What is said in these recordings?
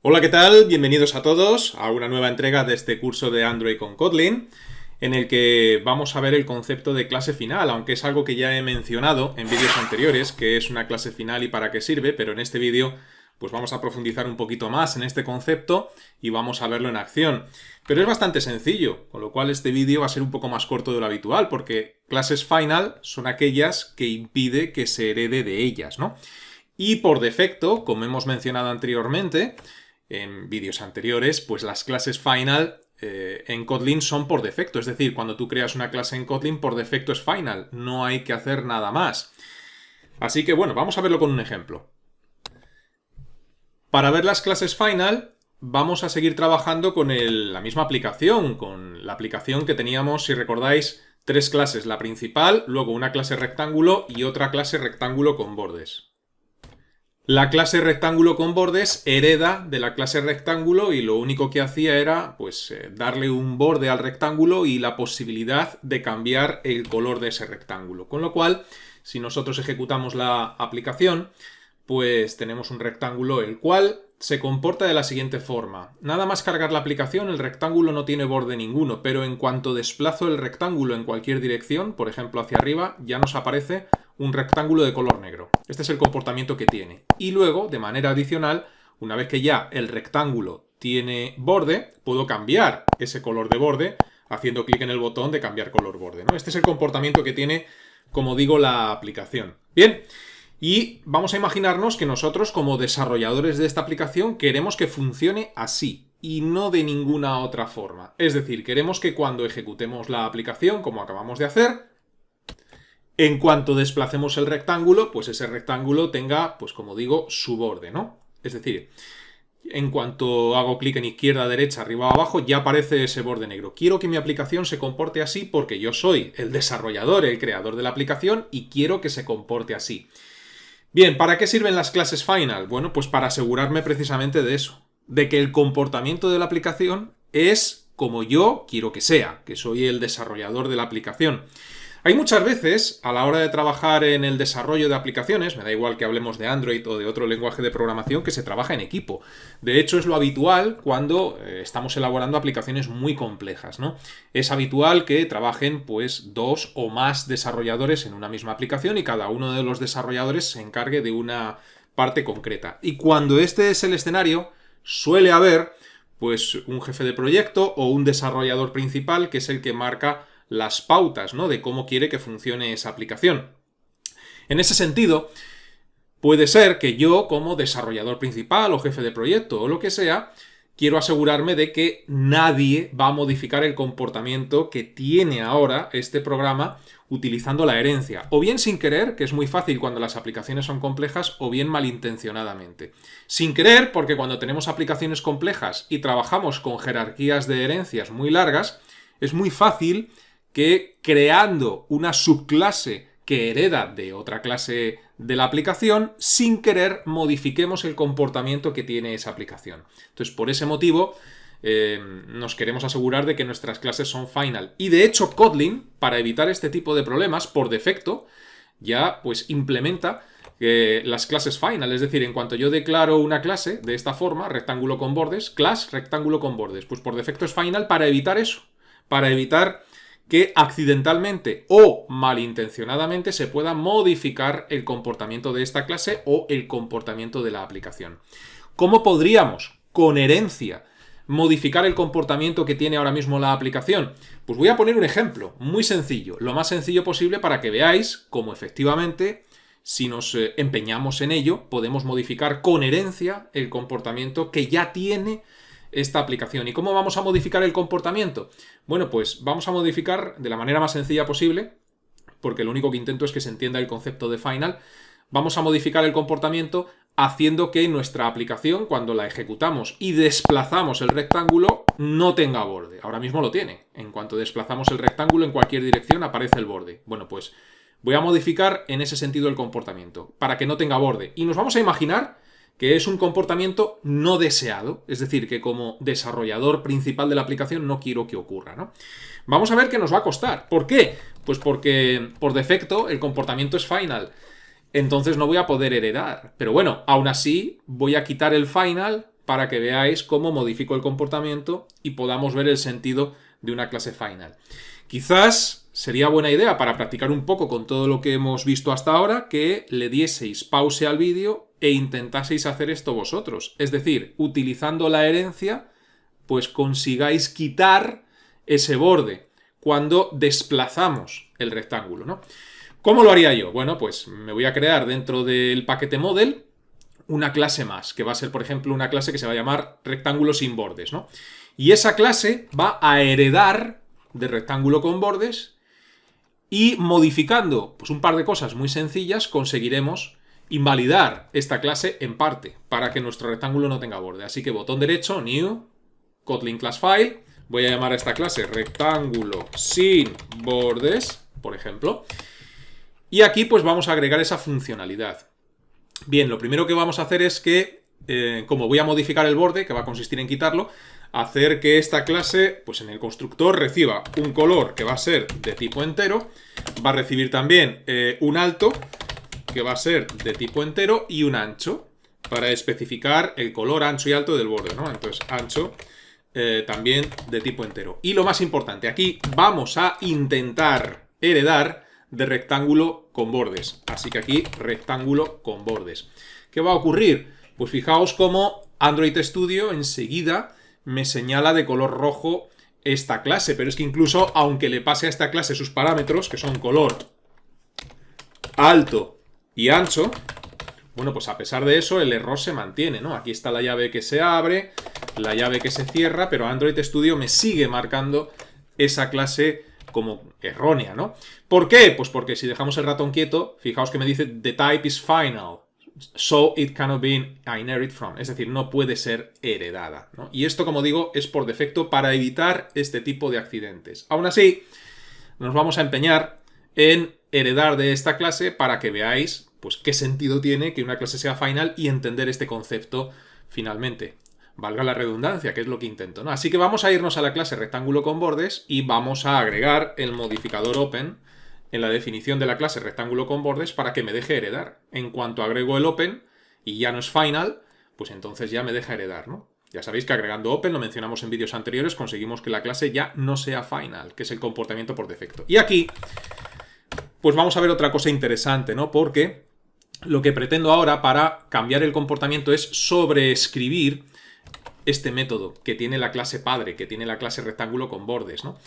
Hola, ¿qué tal? Bienvenidos a todos a una nueva entrega de este curso de Android con Kotlin, en el que vamos a ver el concepto de clase final, aunque es algo que ya he mencionado en vídeos anteriores, que es una clase final y para qué sirve, pero en este vídeo pues vamos a profundizar un poquito más en este concepto y vamos a verlo en acción. Pero es bastante sencillo, con lo cual este vídeo va a ser un poco más corto de lo habitual, porque clases final son aquellas que impide que se herede de ellas, ¿no? Y por defecto, como hemos mencionado anteriormente, en vídeos anteriores, pues las clases final en Kotlin son por defecto. Es decir, cuando tú creas una clase en Kotlin, por defecto es final. No hay que hacer nada más. Así que bueno, vamos a verlo con un ejemplo. Para ver las clases final, vamos a seguir trabajando con la misma aplicación, con la aplicación que teníamos, si recordáis, tres clases. La principal, luego una clase rectángulo y otra clase rectángulo con bordes. La clase rectángulo con bordes hereda de la clase rectángulo y lo único que hacía era pues darle un borde al rectángulo y la posibilidad de cambiar el color de ese rectángulo. Con lo cual, si nosotros ejecutamos la aplicación, pues tenemos un rectángulo el cual se comporta de la siguiente forma. Nada más cargar la aplicación, el rectángulo no tiene borde ninguno, pero en cuanto desplazo el rectángulo en cualquier dirección, por ejemplo hacia arriba, ya nos aparece un rectángulo de color negro. Este es el comportamiento que tiene. Y luego, de manera adicional, una vez que ya el rectángulo tiene borde, puedo cambiar ese color de borde haciendo clic en el botón de cambiar color borde, ¿no? Este es el comportamiento que tiene, como digo, la aplicación. Bien. Y vamos a imaginarnos que nosotros, como desarrolladores de esta aplicación, queremos que funcione así y no de ninguna otra forma. Es decir, queremos que cuando ejecutemos la aplicación, como acabamos de hacer, en cuanto desplacemos el rectángulo, pues ese rectángulo tenga, pues como digo, su borde, ¿no? Es decir, en cuanto hago clic en izquierda, derecha, arriba o abajo, ya aparece ese borde negro. Quiero que mi aplicación se comporte así porque yo soy el desarrollador, el creador de la aplicación y quiero que se comporte así. Bien, ¿para qué sirven las clases final? Bueno, pues para asegurarme precisamente de eso, de que el comportamiento de la aplicación es como yo quiero que sea, que soy el desarrollador de la aplicación. Hay muchas veces, a la hora de trabajar en el desarrollo de aplicaciones, me da igual que hablemos de Android o de otro lenguaje de programación, que se trabaja en equipo. De hecho, es lo habitual cuando estamos elaborando aplicaciones muy complejas, ¿no? Es habitual que trabajen, pues, dos o más desarrolladores en una misma aplicación y cada uno de los desarrolladores se encargue de una parte concreta. Y cuando este es el escenario, suele haber, pues, un jefe de proyecto o un desarrollador principal que es el que marca las pautas, ¿no?, de cómo quiere que funcione esa aplicación. En ese sentido, puede ser que yo, como desarrollador principal o jefe de proyecto o lo que sea, quiero asegurarme de que nadie va a modificar el comportamiento que tiene ahora este programa utilizando la herencia, o bien sin querer, que es muy fácil cuando las aplicaciones son complejas, o bien malintencionadamente. Sin querer, porque cuando tenemos aplicaciones complejas y trabajamos con jerarquías de herencias muy largas, es muy fácil que creando una subclase que hereda de otra clase de la aplicación, sin querer modifiquemos el comportamiento que tiene esa aplicación. Entonces, por ese motivo, nos queremos asegurar de que nuestras clases son final. Y de hecho, Kotlin, para evitar este tipo de problemas, por defecto, ya pues implementa las clases final. Es decir, en cuanto yo declaro una clase de esta forma, rectángulo con bordes, class rectángulo con bordes, pues por defecto es final para evitar eso, para evitar que accidentalmente o malintencionadamente se pueda modificar el comportamiento de esta clase o el comportamiento de la aplicación. ¿Cómo podríamos, con herencia, modificar el comportamiento que tiene ahora mismo la aplicación? Pues voy a poner un ejemplo muy sencillo, lo más sencillo posible para que veáis cómo efectivamente, si nos empeñamos en ello, podemos modificar con herencia el comportamiento que ya tiene esta aplicación. ¿Y cómo vamos a modificar el comportamiento? Bueno, pues vamos a modificar de la manera más sencilla posible, porque lo único que intento es que se entienda el concepto de final. Vamos a modificar el comportamiento haciendo que nuestra aplicación, cuando la ejecutamos y desplazamos el rectángulo, no tenga borde. Ahora mismo lo tiene. En cuanto desplazamos el rectángulo en cualquier dirección aparece el borde. Bueno, pues voy a modificar en ese sentido el comportamiento, para que no tenga borde. Y nos vamos a imaginar que es un comportamiento no deseado, es decir, que como desarrollador principal de la aplicación no quiero que ocurra, ¿no? Vamos a ver qué nos va a costar. ¿Por qué? Pues porque por defecto el comportamiento es final. Entonces no voy a poder heredar. Pero bueno, aún así voy a quitar el final para que veáis cómo modifico el comportamiento y podamos ver el sentido de una clase final. Quizás sería buena idea para practicar un poco con todo lo que hemos visto hasta ahora que le dieseis pause al vídeo e intentaseis hacer esto vosotros. Es decir, utilizando la herencia, pues consigáis quitar ese borde cuando desplazamos el rectángulo, ¿no? ¿Cómo lo haría yo? Bueno, pues me voy a crear dentro del paquete model una clase más, que va a ser, por ejemplo, una clase que se va a llamar rectángulo sin bordes, ¿no? Y esa clase va a heredar de rectángulo con bordes y modificando pues, un par de cosas muy sencillas conseguiremos invalidar esta clase en parte para que nuestro rectángulo no tenga borde. Así que botón derecho, New, Kotlin Class File, voy a llamar a esta clase rectángulo sin bordes, por ejemplo, y aquí pues vamos a agregar esa funcionalidad. Bien, lo primero que vamos a hacer es que, como voy a modificar el borde, que va a consistir en quitarlo, hacer que esta clase, pues en el constructor, reciba un color que va a ser de tipo entero, va a recibir también un alto, que va a ser de tipo entero, y un ancho, para especificar el color ancho y alto del borde, ¿no? Entonces, ancho también de tipo entero. Y lo más importante, aquí vamos a intentar heredar de rectángulo con bordes. Así que aquí, rectángulo con bordes. ¿Qué va a ocurrir? Pues fijaos cómo Android Studio enseguida me señala de color rojo esta clase, pero es que incluso aunque le pase a esta clase sus parámetros, que son color, alto y ancho, bueno, pues a pesar de eso el error se mantiene, ¿no? Aquí está la llave que se abre, la llave que se cierra, pero Android Studio me sigue marcando esa clase como errónea, ¿no? ¿Por qué? Pues porque si dejamos el ratón quieto, fijaos que me dice the type is final. So it cannot be inherited from. Es decir, no puede ser heredada, ¿no? Y esto, como digo, es por defecto para evitar este tipo de accidentes. Aún así, nos vamos a empeñar en heredar de esta clase para que veáis pues, qué sentido tiene que una clase sea final y entender este concepto finalmente. Valga la redundancia, que es lo que intento, ¿no? Así que vamos a irnos a la clase rectángulo con bordes y vamos a agregar el modificador open en la definición de la clase rectángulo con bordes para que me deje heredar. En cuanto agrego el open y ya no es final, pues entonces ya me deja heredar, ¿no? Ya sabéis que agregando open, lo mencionamos en vídeos anteriores, conseguimos que la clase ya no sea final, que es el comportamiento por defecto. Y aquí, pues vamos a ver otra cosa interesante, ¿no? Porque lo que pretendo ahora para cambiar el comportamiento es sobreescribir este método que tiene la clase padre, que tiene la clase rectángulo con bordes, ¿no?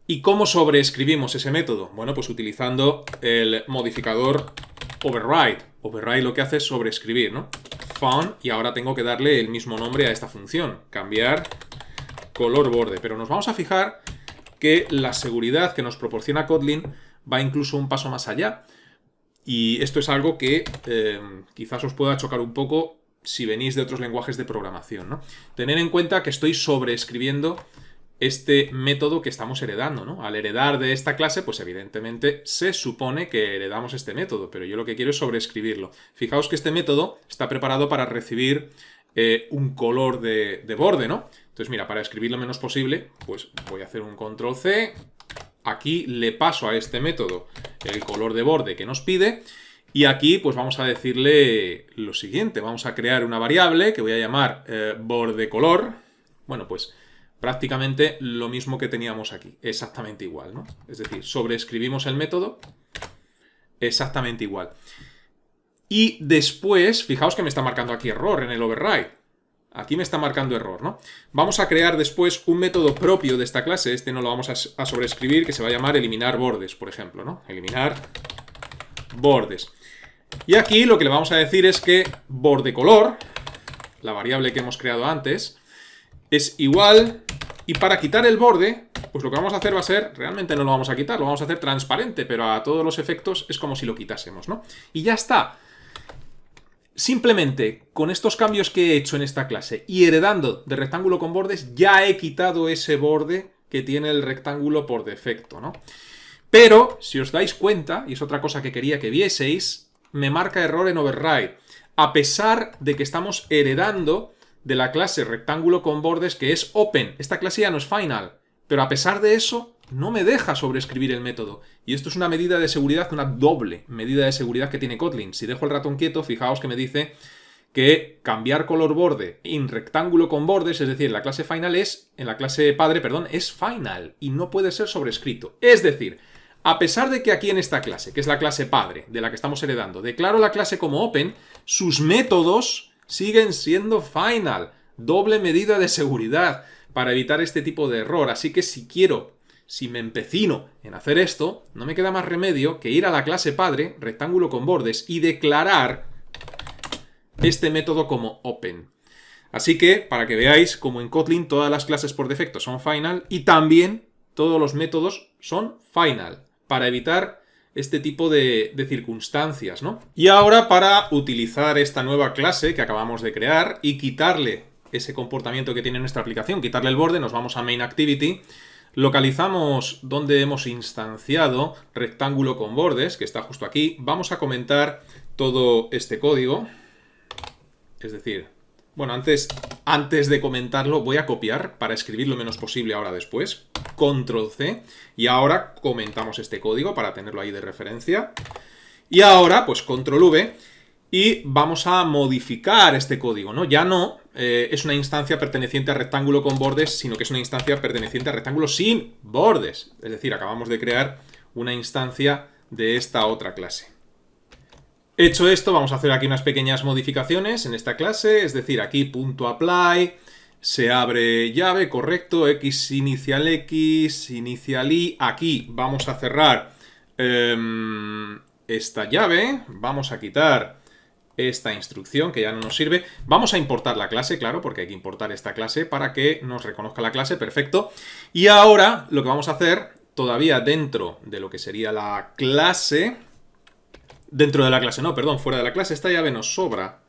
¿Y cómo sobreescribimos ese método? Bueno, pues utilizando el modificador override. Override lo que hace es sobreescribir, ¿no? Font, y ahora tengo que darle el mismo nombre a esta función. Cambiar color borde. Pero nos vamos a fijar que la seguridad que nos proporciona Kotlin va incluso un paso más allá. Y esto es algo que quizás os pueda chocar un poco si venís de otros lenguajes de programación, ¿no? Tened en cuenta que estoy sobreescribiendo este método que estamos heredando, ¿no? Al heredar de esta clase, pues evidentemente se supone que heredamos este método, pero yo lo que quiero es sobreescribirlo. Fijaos que este método está preparado para recibir un color de borde, ¿no? Entonces, mira, para escribir lo menos posible, pues voy a hacer un control C. Aquí le paso a este método el color de borde que nos pide. Y aquí, pues vamos a decirle lo siguiente. Vamos a crear una variable que voy a llamar bordecolor. Bueno, pues prácticamente lo mismo que teníamos aquí, exactamente igual, ¿no? Es decir, sobreescribimos el método exactamente igual. Y después, fijaos que me está marcando aquí error en el override. Aquí me está marcando error, ¿no? Vamos a crear después un método propio de esta clase, este no lo vamos a sobreescribir, que se va a llamar eliminar bordes, por ejemplo, ¿no? Eliminar bordes. Y aquí lo que le vamos a decir es que bordecolor, la variable que hemos creado antes, es igual, y para quitar el borde, pues lo que vamos a hacer va a ser, realmente no lo vamos a quitar, lo vamos a hacer transparente, pero a todos los efectos es como si lo quitásemos, ¿no? Y ya está. Simplemente con estos cambios que he hecho en esta clase y heredando de rectángulo con bordes, ya he quitado ese borde que tiene el rectángulo por defecto, ¿no? Pero, si os dais cuenta, y es otra cosa que quería que vieseis, me marca error en override, a pesar de que estamos heredando de la clase rectángulo con bordes que es open. Esta clase ya no es final, pero a pesar de eso no me deja sobreescribir el método. Y esto es una medida de seguridad, una doble medida de seguridad que tiene Kotlin. Si dejo el ratón quieto, fijaos que me dice que cambiar color borde en rectángulo con bordes, es decir, la clase final en la clase padre, perdón, es final y no puede ser sobrescrito. Es decir, a pesar de que aquí en esta clase, que es la clase padre de la que estamos heredando, declaro la clase como open, sus métodos siguen siendo final. Doble medida de seguridad para evitar este tipo de error. Así que si me empecino en hacer esto, no me queda más remedio que ir a la clase padre, rectángulo con bordes, y declarar este método como open. Así que, para que veáis, como en Kotlin todas las clases por defecto son final y también todos los métodos son final, para evitar este tipo de circunstancias, ¿no? Y ahora, para utilizar esta nueva clase que acabamos de crear y quitarle ese comportamiento que tiene nuestra aplicación, quitarle el borde, nos vamos a Main Activity, localizamos donde hemos instanciado rectángulo con bordes, que está justo aquí, vamos a comentar todo este código. Es decir, bueno, antes de comentarlo voy a copiar para escribir lo menos posible ahora después. Control C. Y ahora comentamos este código para tenerlo ahí de referencia. Y ahora, pues Control V. Y vamos a modificar este código, ¿no? Ya no es una instancia perteneciente a rectángulo con bordes, sino que es una instancia perteneciente a rectángulo sin bordes. Es decir, acabamos de crear una instancia de esta otra clase. Hecho esto, vamos a hacer aquí unas pequeñas modificaciones en esta clase, es decir, aquí .apply, se abre llave, correcto, x inicial x, inicial y, aquí vamos a cerrar esta llave, vamos a quitar esta instrucción que ya no nos sirve, vamos a importar la clase, claro, porque hay que importar esta clase para que nos reconozca la clase, perfecto, y ahora lo que vamos a hacer, todavía dentro de lo que sería la clase... Dentro de la clase, no, perdón, fuera de la clase, esta llave nos sobra,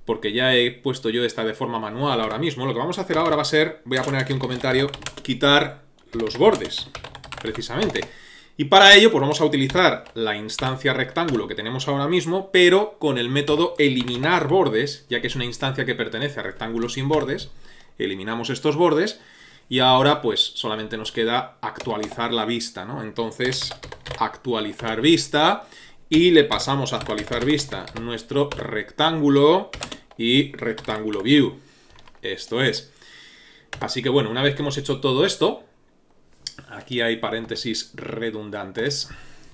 porque ya he puesto yo esta de forma manual ahora mismo. Lo que vamos a hacer ahora va a ser, voy a poner aquí un comentario, quitar los bordes, precisamente. Y para ello, pues vamos a utilizar la instancia rectángulo que tenemos ahora mismo, pero con el método eliminar bordes, ya que es una instancia que pertenece a rectángulo sin bordes. Eliminamos estos bordes y ahora pues solamente nos queda actualizar la vista, ¿no? Entonces, actualizar vista... Y le pasamos a actualizar vista nuestro rectángulo y rectángulo view. Esto es. Así que bueno, una vez que hemos hecho todo esto, aquí hay paréntesis redundantes,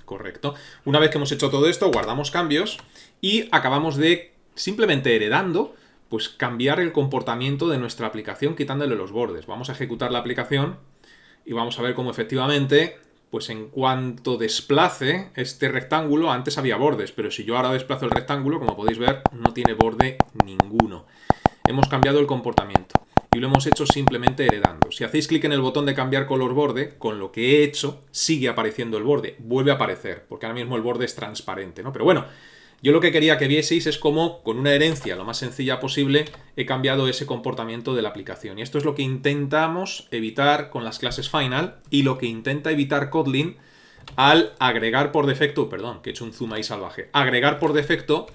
correcto. Una vez que hemos hecho todo esto, guardamos cambios y acabamos de, simplemente heredando, pues cambiar el comportamiento de nuestra aplicación quitándole los bordes. Vamos a ejecutar la aplicación y vamos a ver cómo efectivamente... Pues en cuanto desplace este rectángulo, antes había bordes, pero si yo ahora desplazo el rectángulo, como podéis ver, no tiene borde ninguno. Hemos cambiado el comportamiento y lo hemos hecho simplemente heredando. Si hacéis clic en el botón de cambiar color borde, con lo que he hecho, sigue apareciendo el borde, vuelve a aparecer, porque ahora mismo el borde es transparente, ¿no? Pero bueno, yo lo que quería que vieseis es cómo, con una herencia lo más sencilla posible, he cambiado ese comportamiento de la aplicación. Y esto es lo que intentamos evitar con las clases final y lo que intenta evitar Kotlin al agregar por defecto, perdón, que he hecho un zoom ahí salvaje, agregar por defecto,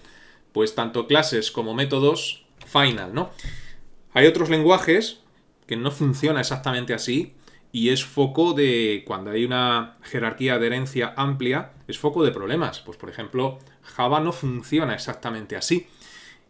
pues tanto clases como métodos final, ¿no? Hay otros lenguajes que no funciona exactamente así y es foco de, cuando hay una jerarquía de herencia amplia, es foco de problemas. Pues por ejemplo, Java no funciona exactamente así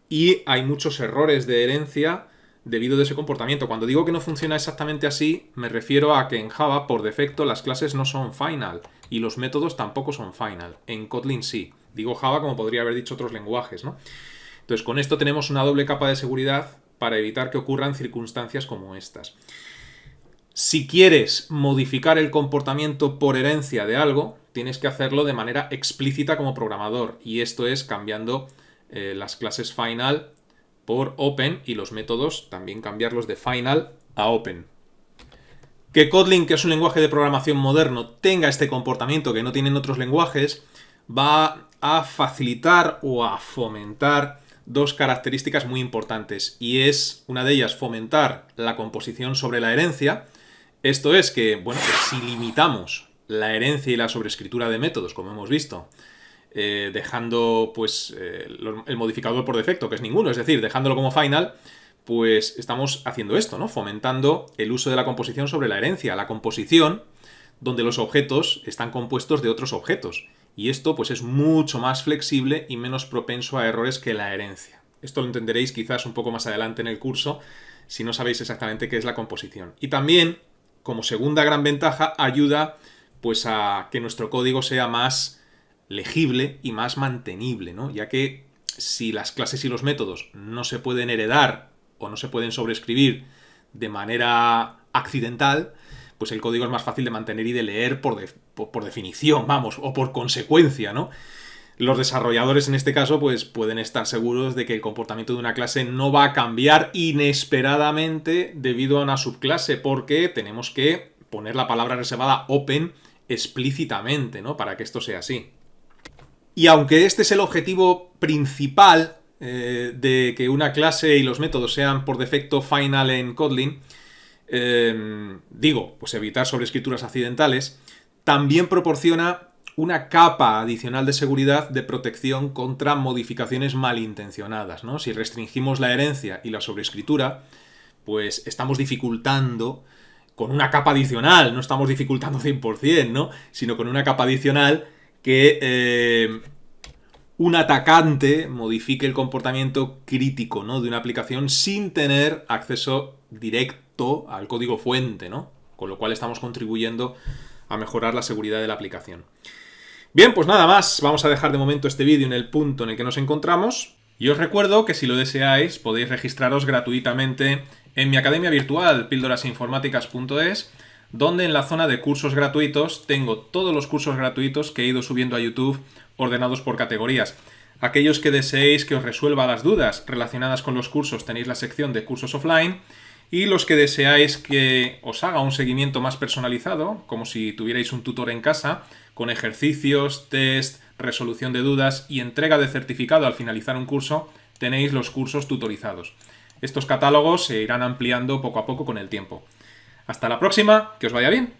y hay muchos errores de herencia debido a ese comportamiento. Cuando digo que no funciona exactamente así, me refiero a que en Java, por defecto, las clases no son final y los métodos tampoco son final. En Kotlin sí. Digo Java como podría haber dicho otros lenguajes, ¿no? Entonces, con esto tenemos una doble capa de seguridad para evitar que ocurran circunstancias como estas. Si quieres modificar el comportamiento por herencia de algo, tienes que hacerlo de manera explícita como programador. Y esto es cambiando las clases final por open y los métodos también cambiarlos de final a open. Que Kotlin, que es un lenguaje de programación moderno, tenga este comportamiento que no tienen otros lenguajes, va a facilitar o a fomentar dos características muy importantes. Y es una de ellas fomentar la composición sobre la herencia. Esto es que, bueno, que si limitamos la herencia y la sobreescritura de métodos, como hemos visto, dejando pues el modificador por defecto, que es ninguno, es decir, dejándolo como final, pues estamos haciendo esto, ¿no? Fomentando el uso de la composición sobre la herencia, la composición donde los objetos están compuestos de otros objetos. Y esto pues es mucho más flexible y menos propenso a errores que la herencia. Esto lo entenderéis quizás un poco más adelante en el curso, si no sabéis exactamente qué es la composición. Y también, como segunda gran ventaja, ayuda pues a que nuestro código sea más legible y más mantenible, ¿no? Ya que si las clases y los métodos no se pueden heredar o no se pueden sobreescribir de manera accidental, pues el código es más fácil de mantener y de leer por definición, vamos, o por consecuencia, ¿no? Los desarrolladores en este caso pues pueden estar seguros de que el comportamiento de una clase no va a cambiar inesperadamente debido a una subclase, porque tenemos que poner la palabra reservada open explícitamente, ¿no? Para que esto sea así. Y aunque este es el objetivo principal de que una clase y los métodos sean por defecto final en Kotlin, pues evitar sobreescrituras accidentales, también proporciona una capa adicional de seguridad de protección contra modificaciones malintencionadas, ¿no? Si restringimos la herencia y la sobreescritura, pues estamos dificultando con una capa adicional, no estamos dificultando 100%, ¿no? Sino con una capa adicional que un atacante modifique el comportamiento crítico, ¿no? de una aplicación sin tener acceso directo al código fuente, ¿no? Con lo cual estamos contribuyendo a mejorar la seguridad de la aplicación. Bien, pues nada más, vamos a dejar de momento este vídeo en el punto en el que nos encontramos. Y os recuerdo que si lo deseáis podéis registraros gratuitamente en mi academia virtual, pildorasinformáticas.es, donde en la zona de cursos gratuitos tengo todos los cursos gratuitos que he ido subiendo a YouTube ordenados por categorías. Aquellos que deseéis que os resuelva las dudas relacionadas con los cursos tenéis la sección de cursos offline, y los que deseáis que os haga un seguimiento más personalizado, como si tuvierais un tutor en casa, con ejercicios, test, resolución de dudas y entrega de certificado al finalizar un curso, tenéis los cursos tutorizados. Estos catálogos se irán ampliando poco a poco con el tiempo. Hasta la próxima, que os vaya bien.